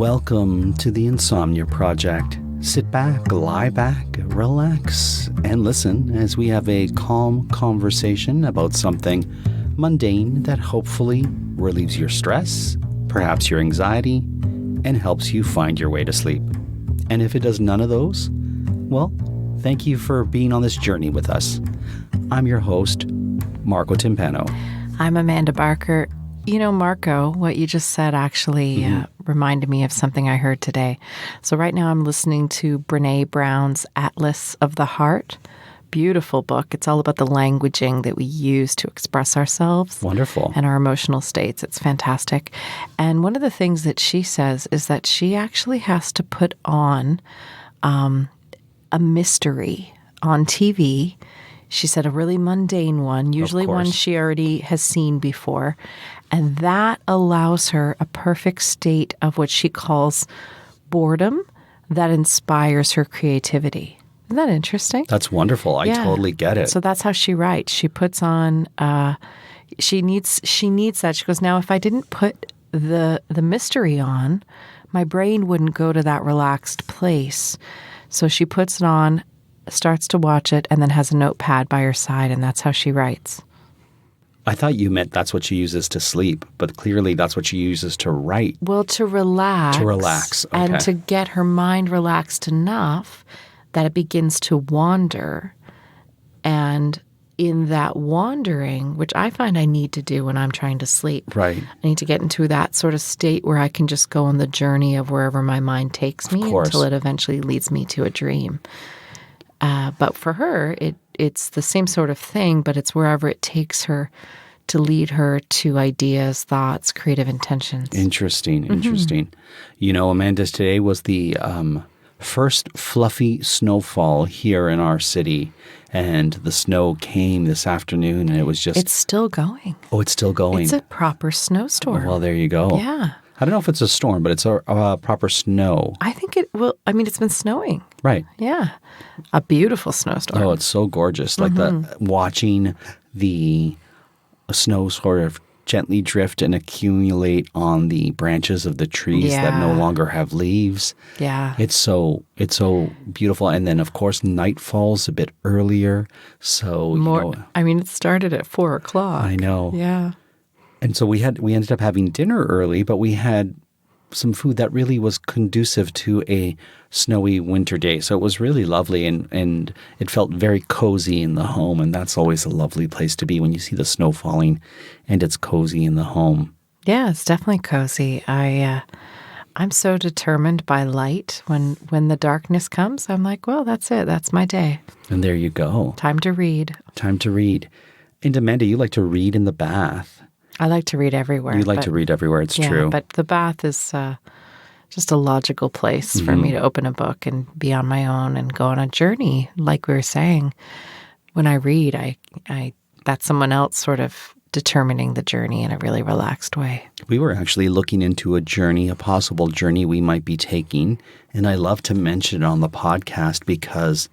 Welcome to the Insomnia Project. Sit back, lie back, relax, and listen as we have a calm conversation about something mundane that hopefully relieves your stress, perhaps your anxiety, and helps you find your way to sleep. And if it does none of those, well, thank you for being on this journey with us. I'm your host, Marco Timpano. I'm Amanda Barker. You know, Marco, what you just said actually reminded me of something I heard today. So right now I'm listening to Brené Brown's Atlas of the Heart. Beautiful book. It's all about the languaging that we use to express ourselves. Wonderful. And our emotional states. It's fantastic. And one of the things that she says is that she actually has to put on a mystery on TV. She said a really mundane one, usually one she already has seen before. And that allows her a perfect state of what she calls boredom that inspires her creativity. Isn't that interesting? That's wonderful. I totally get it. So that's how she writes. She puts on, she needs that. She goes, now if I didn't put the mystery on, my brain wouldn't go to that relaxed place. So she puts it on, starts to watch it, and then has a notepad by her side, and that's how she writes. I thought you meant that's what she uses to sleep, but clearly that's what she uses to write. Well, to relax. To relax, okay. And to get her mind relaxed enough that it begins to wander. And in that wandering, which I find I need to do when I'm trying to sleep. Right. I need to get into that sort of state where I can just go on the journey of wherever my mind takes me until it eventually leads me to a dream. But for her, it's the same sort of thing, but it's wherever it takes her to lead her to ideas, thoughts, creative intentions. Interesting. You know, Amanda, today was the first fluffy snowfall here in our city, and the snow came this afternoon, and it was just... It's still going. Oh, it's still going. It's a proper snowstorm. Well, there you go. Yeah. I don't know if it's a storm, but it's a proper snow. I think it will. I mean, it's been snowing. Right. Yeah. A beautiful snowstorm. Oh, it's so gorgeous. Like watching the snow sort of gently drift and accumulate on the branches of the trees that no longer have leaves. Yeah. It's so beautiful. And then, of course, night falls a bit earlier. So, I mean, it started at 4:00. I know. Yeah. And so we ended up having dinner early, but we had some food that really was conducive to a snowy winter day. So it was really lovely, and it felt very cozy in the home. And that's always a lovely place to be when you see the snow falling and it's cozy in the home. Yeah, it's definitely cozy. I'm so determined by light. When the darkness comes, I'm like, well, that's it. That's my day. And there you go. Time to read. And Amanda, you like to read in the bath. I like to read everywhere. You like to read everywhere. It's true. But the bath is just a logical place for me to open a book and be on my own and go on a journey. Like we were saying, when I read, I that's someone else sort of determining the journey in a really relaxed way. We were actually looking into a possible journey we might be taking. And I love to mention it on the podcast because,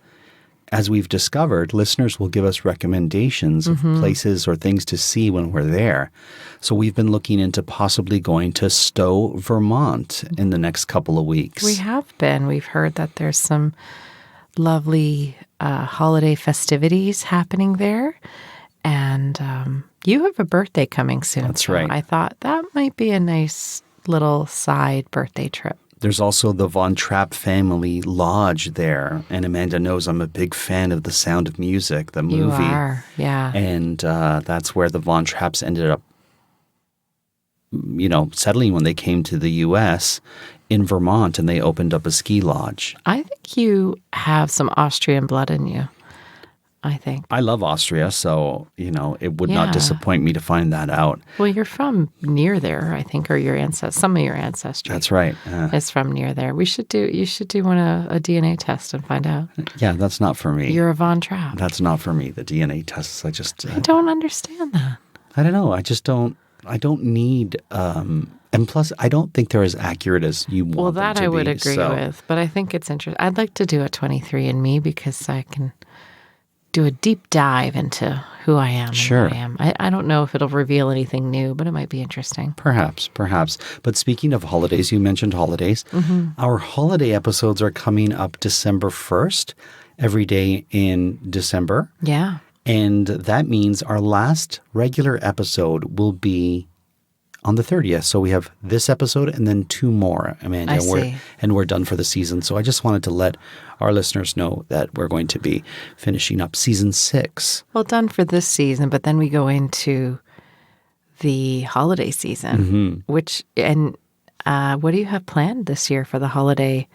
as we've discovered, listeners will give us recommendations of places or things to see when we're there. So we've been looking into possibly going to Stowe, Vermont in the next couple of weeks. We have been. We've heard that there's some lovely holiday festivities happening there. And you have a birthday coming soon. That's right. I thought that might be a nice little side birthday trip. There's also the Von Trapp family lodge there. And Amanda knows I'm a big fan of The Sound of Music, the movie. You are, yeah. And that's where the Von Trapps ended up, settling when they came to the U.S. in Vermont, and they opened up a ski lodge. I think you have some Austrian blood in you. I think. I love Austria, so, it would not disappoint me to find that out. Well, you're from near there, I think, or some of your ancestry. That's right. Is from near there. You should do a DNA test and find out. Yeah, that's not for me. You're a Von Trapp. That's not for me, the DNA tests. I don't understand that. I don't know. I don't need, and plus, I don't think they're as accurate as you want them to be. Well, that I would agree with, but I think it's interesting. I'd like to do a 23andMe because I can do a deep dive into who I am Sure. and what I am. I don't know if it'll reveal anything new, but it might be interesting. Perhaps. But speaking of holidays, you mentioned holidays. Our holiday episodes are coming up December 1st, every day in December. Yeah. And that means our last regular episode will be on the 30th. So we have this episode and then 2 more, Amanda. I see. And we're done for the season. So I just wanted to let our listeners know that we're going to be finishing up season 6. Well, done for this season, but then we go into the holiday season, what do you have planned this year for the holiday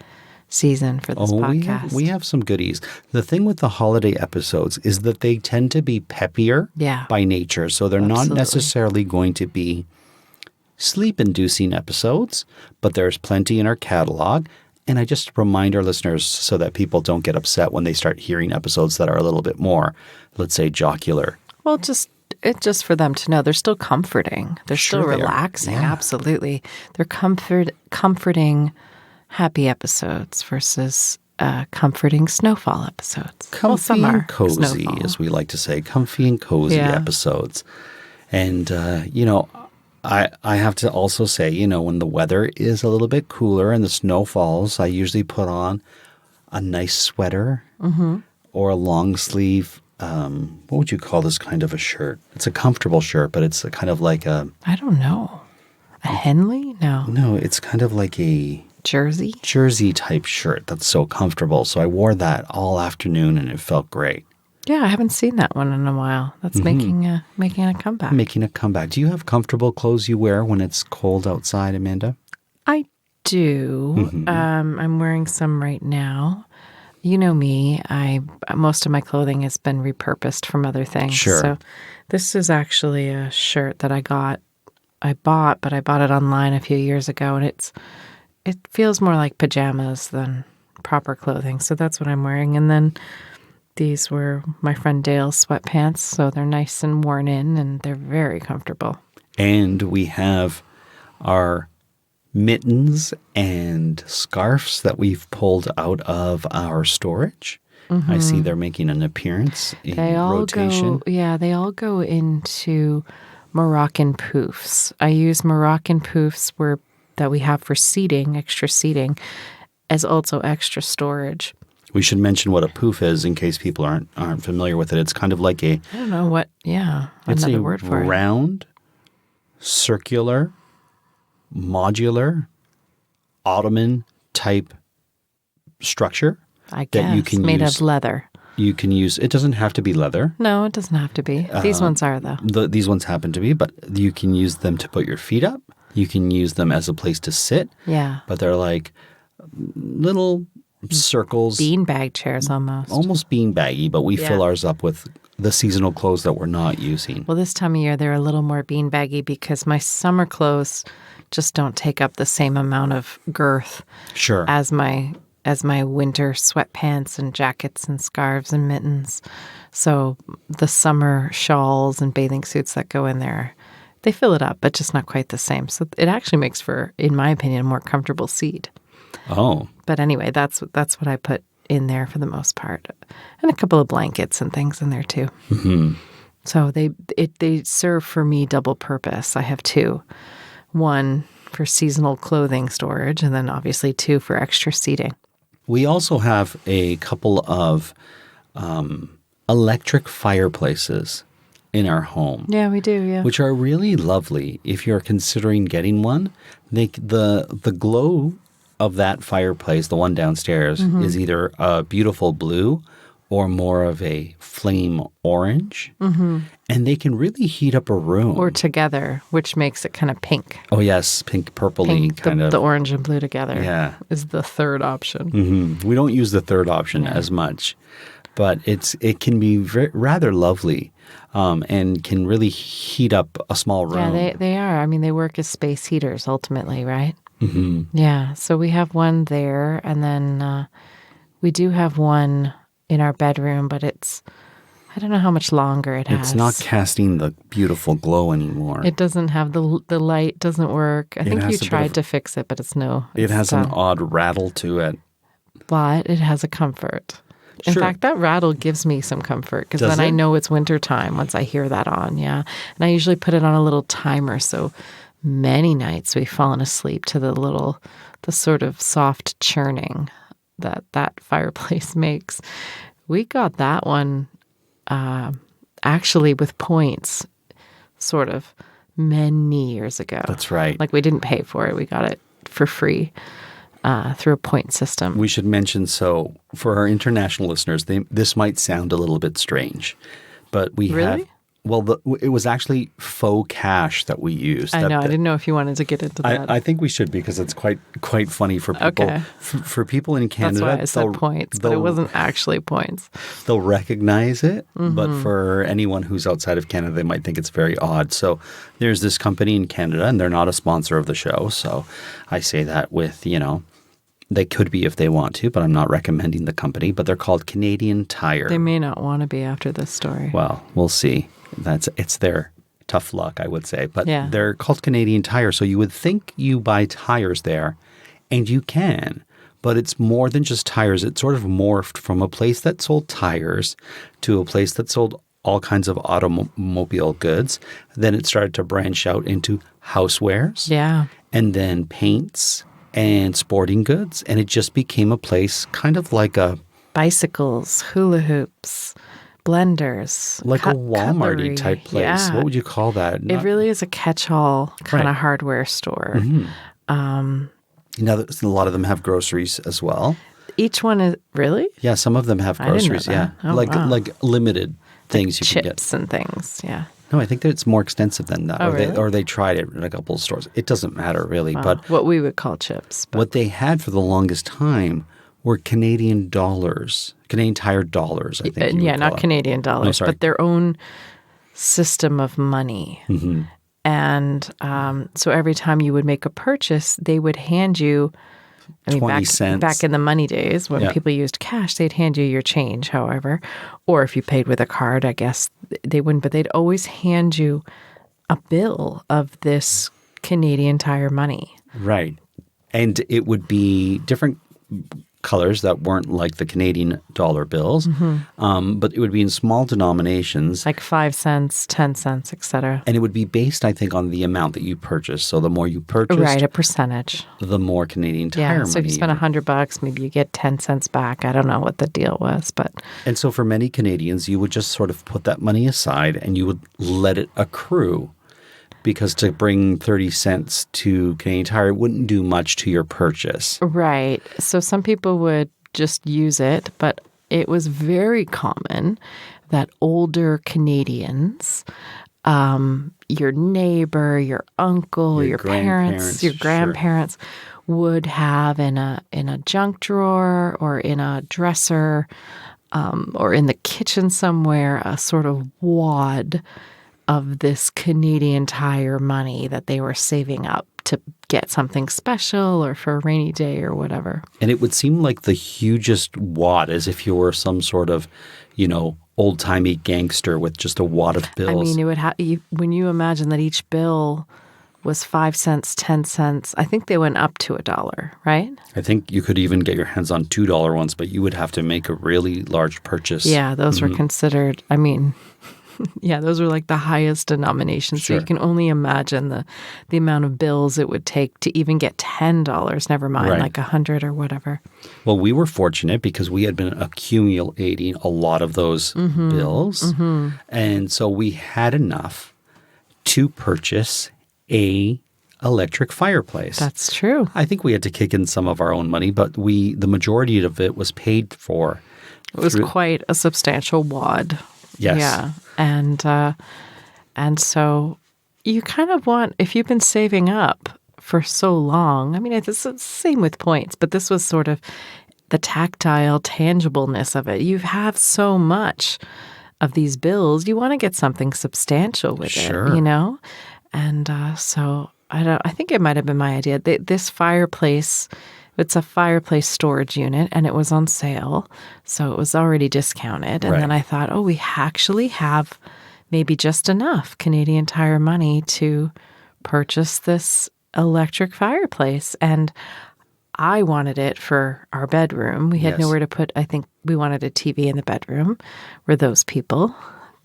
season for this podcast? We have some goodies. The thing with the holiday episodes is that they tend to be peppier by nature. So they're not necessarily going to be sleep-inducing episodes, but there's plenty in our catalog. And I just remind our listeners so that people don't get upset when they start hearing episodes that are a little bit more, let's say, jocular. Well, it's just for them to know they're still comforting. They're still Sure they are. relaxing. Yeah. Absolutely. They're comforting happy episodes versus comforting Snowfall episodes. Comfy and cozy, Snowfall. as we like to say. Comfy and cozy episodes. And, I have to also say, when the weather is a little bit cooler and the snow falls, I usually put on a nice sweater or a long sleeve. What would you call this kind of a shirt? It's a comfortable shirt, but it's a kind of like a... I don't know. A Henley? No. No, it's kind of like a... Jersey type shirt that's so comfortable. So I wore that all afternoon and it felt great. Yeah, I haven't seen that one in a while. That's making a comeback. Making a comeback. Do you have comfortable clothes you wear when it's cold outside, Amanda? I do. I'm wearing some right now. You know me. Most of my clothing has been repurposed from other things. Sure. So this is actually a shirt that I bought, but I bought it online a few years ago, and it feels more like pajamas than proper clothing. So that's what I'm wearing. And then these were my friend Dale's sweatpants, so they're nice and worn in, and they're very comfortable. And we have our mittens and scarves that we've pulled out of our storage. I see they're making an appearance in rotation. They all go into Moroccan poofs. I use Moroccan poofs that we have for seating, extra seating, as also extra storage. We should mention what a poof is in case people aren't familiar with it. It's kind of like I don't know what, it's another a word for it. round, circular, modular, ottoman type structure. I guess, that you can made use. of leather. You can use, it doesn't have to be leather. No, it doesn't have to be. These ones are, though. These ones happen to be, but you can use them to put your feet up. You can use them as a place to sit. Yeah. But they're like little circles. Beanbag chairs almost. Almost beanbaggy, but we fill ours up with the seasonal clothes that we're not using. Well, this time of year, they're a little more beanbaggy because my summer clothes just don't take up the same amount of girth Sure. as my winter sweatpants and jackets and scarves and mittens. So the summer shawls and bathing suits that go in there, they fill it up, but just not quite the same. So it actually makes for, in my opinion, a more comfortable seat. Oh. But anyway, that's what I put in there for the most part. And a couple of blankets and things in there too. Mm-hmm. So they serve for me double purpose. I have 2. One for seasonal clothing storage, and then obviously 2 for extra seating. We also have a couple of electric fireplaces in our home. Yeah, we do, yeah. Which are really lovely if you're considering getting one. The glow of that fireplace, the one downstairs, is either a beautiful blue or more of a flame orange. Mm-hmm. And they can really heat up a room. Or together, which makes it kind of pink. Oh, yes, pink, purpley kind of. The orange and blue together is the third option. Mm-hmm. We don't use the third option as much, but it can be rather lovely and can really heat up a small room. Yeah, they are. I mean, they work as space heaters ultimately, right? Mm-hmm. Yeah, so we have one there, and then we do have one in our bedroom, but I don't know how much longer it has. It's not casting the beautiful glow anymore. It doesn't have the light doesn't work. I think you tried to fix it, but it has an odd rattle to it. But it has a comfort. In Sure. fact, that rattle gives me some comfort because Does then I it? know it's wintertime once I hear that on. Yeah. And I usually put it on a little timer. So many nights we've fallen asleep to the sort of soft churning that fireplace makes. We got that one actually with points sort of many years ago. That's right. Like we didn't pay for it. We got it for free through a point system. We should mention, so for our international listeners, this might sound a little bit strange, but we Really? have, well, it was actually faux cash that we used. I know. I didn't know if you wanted to get into that. I think we should because it's quite funny for people. Okay. For people in Canada, That's why I said points, but it wasn't actually points. They'll recognize it, but for anyone who's outside of Canada, they might think it's very odd. So there's this company in Canada, and they're not a sponsor of the show. So I say that with, they could be if they want to, but I'm not recommending the company. But they're called Canadian Tire. They may not want to be after this story. Well, we'll see. It's their tough luck, I would say. But Yeah. they're called Canadian Tire. So you would think you buy tires there, and you can. But it's more than just tires. It sort of morphed from a place that sold tires to a place that sold all kinds of automobile goods. Then it started to branch out into housewares. Yeah. And then paints and sporting goods. And it just became a place kind of like a Bicycles, hula hoops, blenders. a Walmart-y cutlery. type place. Yeah. What would you call that? It really is a catch-all kind of Right. hardware store. Now, a lot of them have groceries as well. Each one is really Yeah, some of them have I didn't know groceries. Yeah, that. Oh, wow. like limited things you can get. chips and things. Yeah. No, I think that it's more extensive than that. Oh, or really? they tried it in a couple of stores. It doesn't matter really. But What we would call chips. But what they had for the longest time were Canadian dollars, Canadian Tire dollars. I think. You would not call it. Canadian dollars, sorry. but their own system of money. Mm-hmm. And so every time you would make a purchase, they would hand you, 20 cents. back in the money days when Yeah. people used cash, they'd hand you your change, however. Or if you paid with a card, I guess they wouldn't, but they'd always hand you a bill of this Canadian Tire money. Right, and it would be different colors that weren't like the Canadian dollar bills, but it would be in small denominations. Like 5 cents, 10 cents, etc. And it would be based, I think, on the amount that you purchased. So the more you purchased, Right, a percentage. the more Canadian Tire Yeah, money. so if you spend $100, maybe you get 10 cents back. I don't know what the deal was, but And so for many Canadians, you would just sort of put that money aside and you would let it accrue. Because to bring 30 cents to Canadian Tire wouldn't do much to your purchase. right. So some people would just use it, but it was very common that older Canadians, your neighbor, your uncle, your parents, your sure. grandparents would have in a junk drawer or in a dresser or in the kitchen somewhere a sort of wad of this Canadian Tire money that they were saving up to get something special or for a rainy day or whatever. And it would seem like the hugest wad, as if you were some sort of, old-timey gangster with just a wad of bills. I mean, it would when you imagine that each bill was 5 cents, 10 cents, I think they went up to $1, right? I think you could even get your hands on $2 ones, but you would have to make a really large purchase. Yeah, those were considered, yeah, those were like the highest denominations. So Sure. you can only imagine the amount of bills it would take to even get $10, never mind Right. like 100 or whatever. Well, we were fortunate because we had been accumulating a lot of those bills. And so we had enough to purchase a electric fireplace. That's true. I think we had to kick in some of our own money, but the majority of it was paid for. It was quite a substantial wad. Yes. Yeah. And so you kind of want, if you've been saving up for so long, it's the same with points, but this was sort of the tactile tangibleness of it. You have so much of these bills, you want to get something substantial with Sure. it, And so I think it might have been my idea. This fireplace, it's a fireplace storage unit, and it was on sale, so it was already discounted. And Right. then I thought, we actually have maybe just enough Canadian Tire money to purchase this electric fireplace. And I wanted it for our bedroom. We had Yes. nowhere to put, I think, we wanted a TV in the bedroom. We're those people.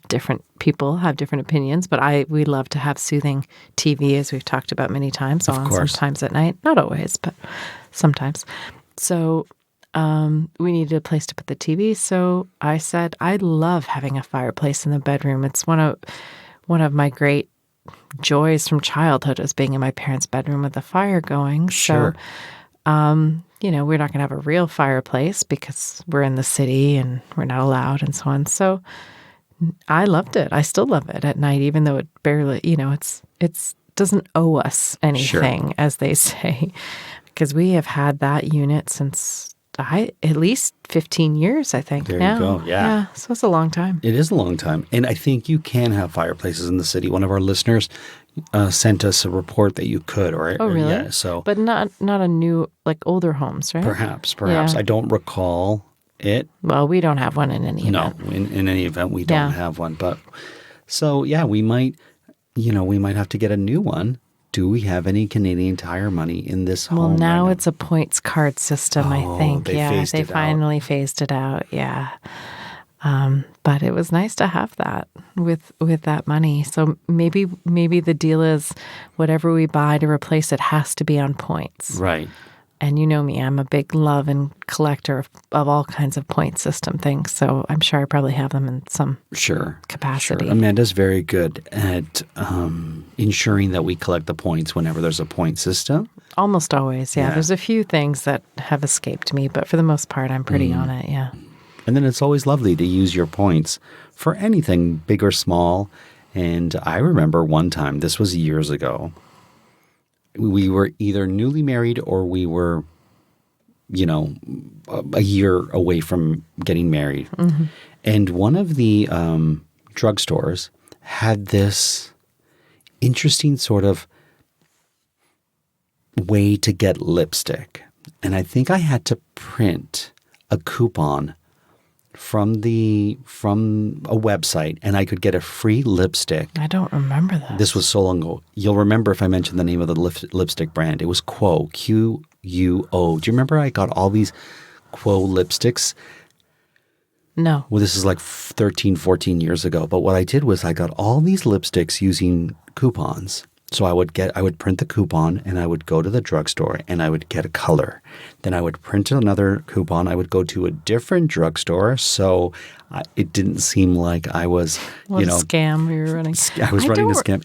Different people have different opinions, but we love to have soothing TV, as we've talked about many times, on sometimes at night. Not always, but sometimes. So we needed a place to put the TV. So I said, I love having a fireplace in the bedroom. It's one of my great joys from childhood, is being in my parents' bedroom with the fire going. Sure. So, we're not going to have a real fireplace because we're in the city and we're not allowed and so on. So I loved it. I still love it at night, even though it barely, it's doesn't owe us anything, as they say, because we have had that unit since at least 15 years, I think. There now. you go. Yeah. So it's a long time. It is a long time. And I think you can have fireplaces in the city. One of our listeners sent us a report that you could. Oh, really? Yeah, so, but not a new, like older homes, right? Perhaps. Yeah. I don't recall it. Well, we don't have one in any event. No, in any event, we don't have one. But so, yeah, we might have to get a new one. Do we have any Canadian Tire money in this home? Well, now right it's a points card system, I think. They finally phased it out. Yeah. But it was nice to have that with that money. So maybe the deal is whatever we buy to replace it has to be on points. Right. And you know me, I'm a big love and collector of all kinds of point system things. So I'm sure I probably have them in some capacity. Sure. Amanda's very good at ensuring that we collect the points whenever there's a point system. Almost always, yeah. There's a few things that have escaped me, but for the most part, I'm pretty on it, yeah. And then it's always lovely to use your points for anything, big or small. And I remember one time, this was years ago, we were either newly married or we were, a year away from getting married. Mm-hmm. And one of the drugstores had this interesting sort of way to get lipstick. And I think I had to print a coupon from a website, and I could get a free lipstick. I don't remember that. This was so long ago. You'll remember if I mention the name of the lipstick brand. It was Quo, Quo. Do you remember I got all these Quo lipsticks? No. Well, this is like 13, 14 years ago. But what I did was I got all these lipsticks using coupons. So I would print the coupon and I would go to the drugstore and I would get a color. Then I would print another coupon. I would go to a different drugstore. So it didn't seem like I was, a scam you were running. I was running a scam.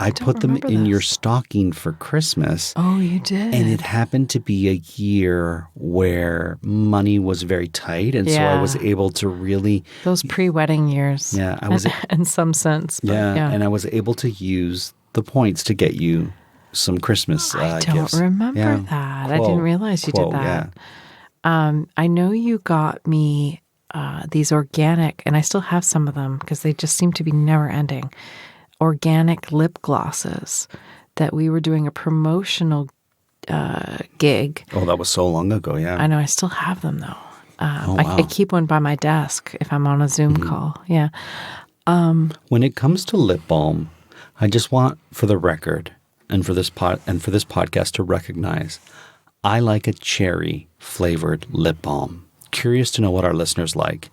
I put them in your stocking for Christmas. Oh, you did? And it happened to be a year where money was very tight. And so I was able to really... Those pre-wedding years. Yeah. I was in some sense. But and I was able to use the points to get you some Christmas I gifts. don't remember that. I didn't realize you did that. Yeah. I know you got me these organic, and I still have some of them because they just seem to be never ending, organic lip glosses that we were doing a promotional gig. Oh, that was so long ago, yeah. I know. I still have them, though. I keep one by my desk if I'm on a Zoom call. Yeah. When it comes to lip balm, I just want, for the record, and for this podcast to recognize, I like a cherry flavored lip balm. Curious to know what our listeners like.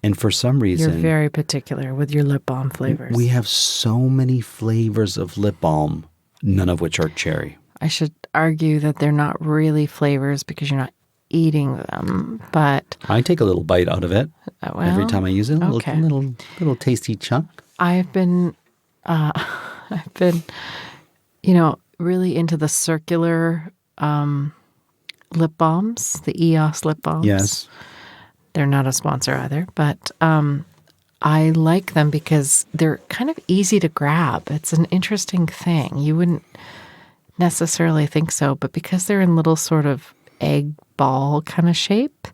And for some reason, you're very particular with your lip balm flavors. We have so many flavors of lip balm, none of which are cherry. I should argue that they're not really flavors because you're not eating them, but I take a little bite out of it every time I use it. A little tasty chunk. I've been, really into the circular lip balms, the EOS lip balms. Yes. They're not a sponsor either, but I like them because they're kind of easy to grab. It's an interesting thing. You wouldn't necessarily think so, but because they're in little sort of egg ball kind of shape,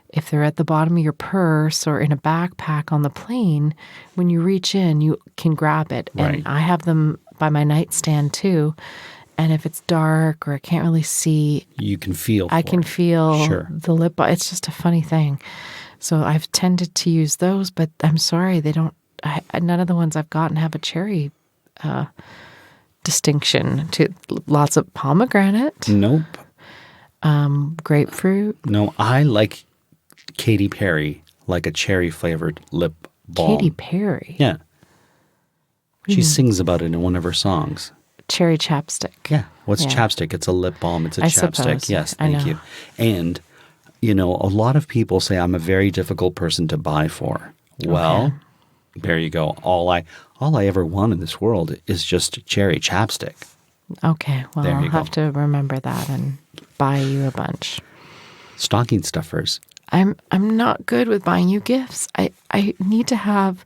if they're at the bottom of your purse or in a backpack on the plane, when you reach in, you can grab it. Right. And I have them by my nightstand too. And if it's dark or I can't really see, you can feel. I can feel the lip balm. It's just a funny thing. So I've tended to use those, but I'm sorry, they don't. None of the ones I've gotten have a cherry distinction. To lots of pomegranate. Nope. Grapefruit. No, I like Katy Perry, like a cherry-flavored lip balm. Katy Perry? Yeah. She sings about it in one of her songs. Cherry chapstick. Yeah. What's chapstick? It's a lip balm. It's a chapstick. Suppose. Yes, thank you. And, a lot of people say I'm a very difficult person to buy for. Well, there you go. All I ever want in this world is just cherry chapstick. Okay. Well, There I'll you go. have to remember that and buy you a bunch. Stocking stuffers. I'm not good with buying you gifts. I need to have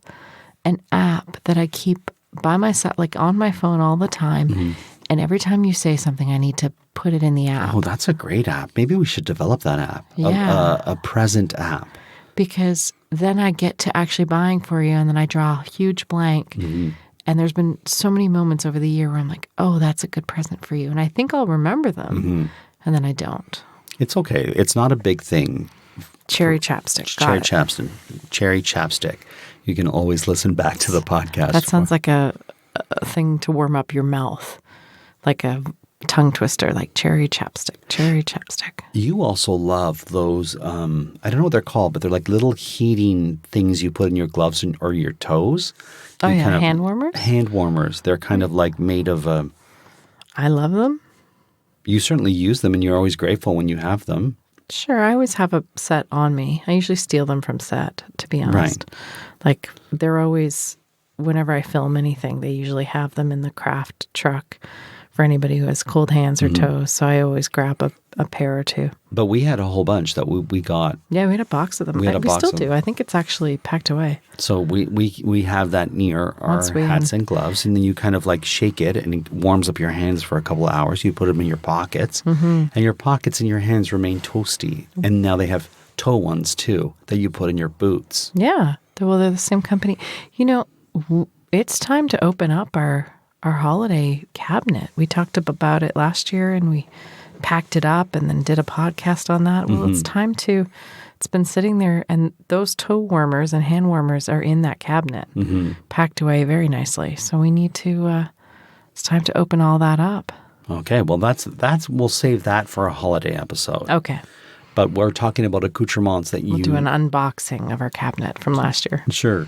an app that I keep by myself, like on my phone all the time. Mm-hmm. And every time you say something, I need to put it in the app. Oh, that's a great app. Maybe we should develop that app. Yeah. A present app. Because then I get to actually buying for you, and then I draw a huge blank. Mm-hmm. And there's been so many moments over the year where I'm like, oh, that's a good present for you. And I think I'll remember them. Mm-hmm. And then I don't. It's okay. It's not a big thing. Cherry chapstick. Cherry chapstick. Cherry chapstick. You can always listen back to the podcast. That sounds like a thing to warm up your mouth, like a tongue twister, like cherry chapstick, cherry chapstick. You also love those, I don't know what they're called, but they're like little heating things you put in your gloves or your toes. Oh, You yeah, kind of- hand warmers? Hand warmers. They're kind of like made of, I love them. you certainly use them and you're always grateful when you have them. Sure, I always have a set on me. I usually steal them from set, to be honest. Like, they're always, whenever I film anything, they usually have them in the craft truck for anybody who has cold hands or toes. So I always grab a pair or two. But we had a whole bunch that we got. Yeah, we had a box of them. We had a box still of do. them. I think it's actually packed away. So we have that near our Once we- hats and gloves, and then you kind of like shake it, and it warms up your hands for a couple of hours. You put them in your pockets, and your pockets and your hands remain toasty. And now they have toe ones too that you put in your boots. Yeah. Well, they're the same company. It's time to open up our holiday cabinet. We talked about it last year, and we packed it up and then did a podcast on that. Well, it's time to, it's been sitting there, and those toe warmers and hand warmers are in that cabinet, packed away very nicely. So we need to, it's time to open all that up. Okay, well that's we'll save that for a holiday episode. Okay. But we're talking about accoutrements that you We'll do an unboxing of our cabinet from last year. Sure.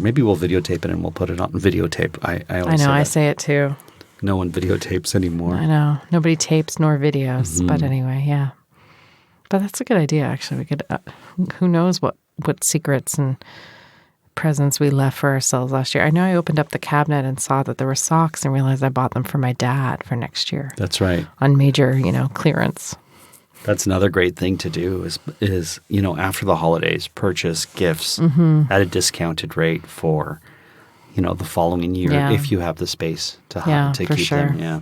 Maybe we'll videotape it and we'll put it on videotape. I always I know, I that. say it too. No one videotapes anymore. I know. Nobody tapes nor videos. But anyway, yeah. But that's a good idea, actually. We could, who knows what secrets and presents we left for ourselves last year. I know I opened up the cabinet and saw that there were socks and realized I bought them for my dad for next year. That's right. On major, clearance. That's another great thing to do is after the holidays, purchase gifts at a discounted rate for, the following year if you have the space to for keep sure. them. Yeah.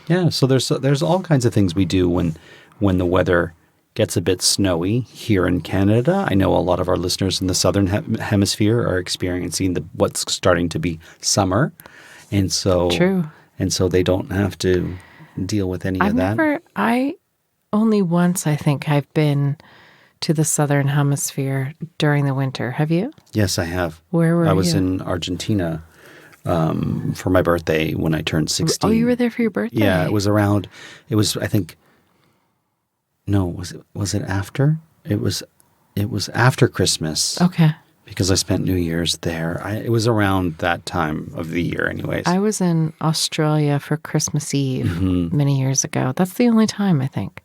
Yeah. So there's all kinds of things we do when the weather gets a bit snowy here in Canada. I know a lot of our listeners in the southern hemisphere are experiencing what's starting to be summer, and so True. And so they don't have to deal with any of that. Only once, I think, I've been to the southern hemisphere during the winter. Have you? Yes, I have. Where were you? I was in Argentina for my birthday when I turned 16. Oh, you were there for your birthday? Yeah, I think, no, was it after? It was after Christmas. Okay. Because I spent New Year's there. It was around that time of the year anyways. I was in Australia for Christmas Eve many years ago. That's the only time, I think.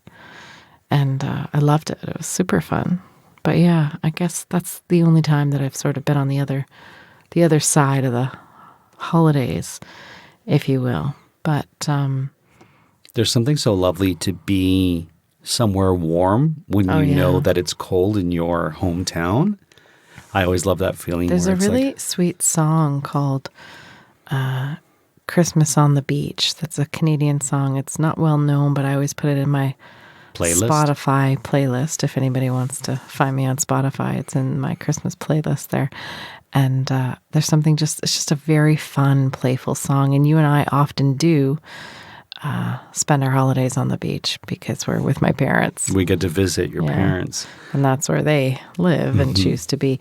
And I loved it. It was super fun. But yeah, I guess that's the only time that I've sort of been on the other side of the holidays, if you will. But there's something so lovely to be somewhere warm when you know that it's cold in your hometown. I always love that feeling. There's a really sweet song called Christmas on the Beach. That's a Canadian song. It's not well known, but I always put it in my Spotify playlist. If anybody wants to find me on Spotify, it's in my Christmas playlist there. And there's something it's just a very fun, playful song. And you and I often do spend our holidays on the beach because we're with my parents. We get to visit your parents. And that's where they live and choose to be.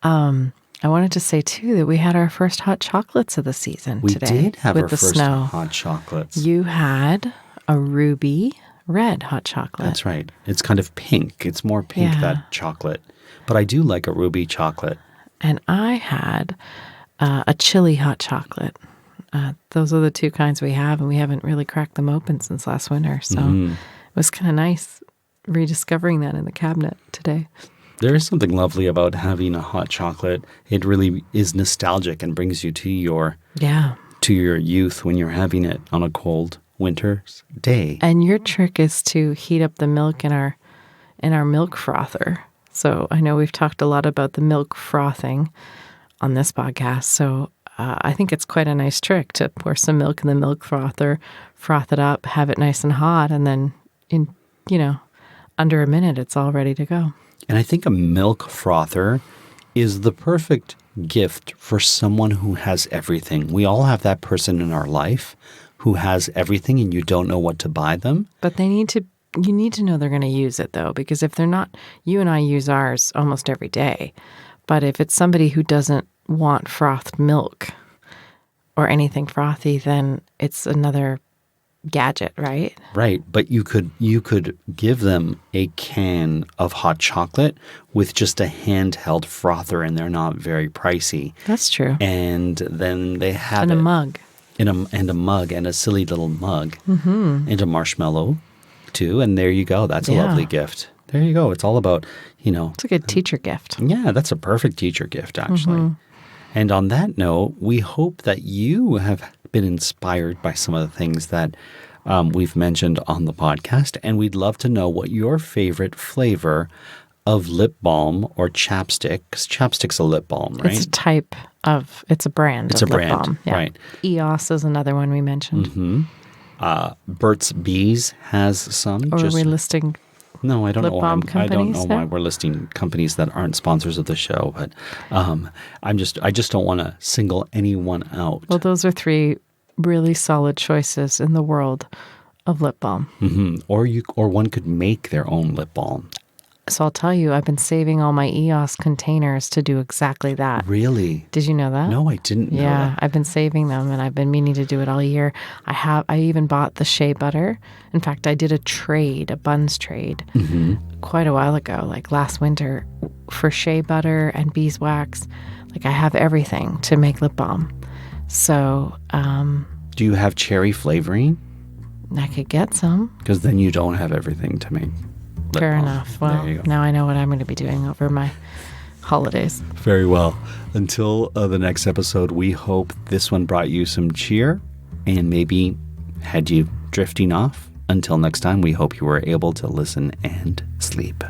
I wanted to say, too, that we had our first hot chocolates of the season today. We did have with our the first snow. hot chocolates. You had a ruby red hot chocolate. That's right. It's kind of pink. It's more pink, Yeah. that chocolate. But I do like a ruby chocolate. And I had a chili hot chocolate. Those are the two kinds we have, and we haven't really cracked them open since last winter. So it was kind of nice rediscovering that in the cabinet today. There is something lovely about having a hot chocolate. It really is nostalgic and brings you to your youth when you're having it on a cold winter's day. And your trick is to heat up the milk in our milk frother. So I know we've talked a lot about the milk frothing on this podcast. So I think it's quite a nice trick to pour some milk in the milk frother, froth it up, have it nice and hot, and then in under a minute, it's all ready to go. And I think a milk frother is the perfect gift for someone who has everything. We all have that person in our life who has everything and you don't know what to buy them. But you need to know they're going to use it, though, because if they're not, you and I use ours almost every day. But if it's somebody who doesn't want frothed milk or anything frothy, then it's another gadget, right? Right, but you could give them a can of hot chocolate with just a handheld frother, and they're not very pricey. That's true. And then they have and a mug, and a mug, and a silly little mug, and a marshmallow too. And there you go. That's a lovely gift. There you go. It's all about It's a good teacher gift. Yeah, that's a perfect teacher gift, actually. And on that note, we hope that you have been inspired by some of the things that we've mentioned on the podcast. And we'd love to know what your favorite flavor of lip balm or chapstick, because chapstick's a lip balm, right? It's a brand It's of a lip brand, balm. Yeah. right. EOS is another one we mentioned. Burt's Bees has some. Or are we listing? No, I don't lip know. balm I don't know companies why now? we're listing companies that aren't sponsors of the show, but I just don't want to single anyone out. Well, those are three really solid choices in the world of lip balm. Or one could make their own lip balm. So I'll tell you, I've been saving all my EOS containers to do exactly that. Really? Did you know that? No, I didn't know Yeah, that. I've been saving them, and I've been meaning to do it all year. I even bought the shea butter. In fact, I did a buns trade quite a while ago, like last winter, for shea butter and beeswax. Like I have everything to make lip balm. So Do you have cherry flavoring? I could get some. Because then you don't have everything to make lip Fair balm. enough. There Well, you go. now I know what I'm going to be doing over my holidays. Very well. Until the next episode, we hope this one brought you some cheer and maybe had you drifting off. Until next time, we hope you were able to listen and sleep.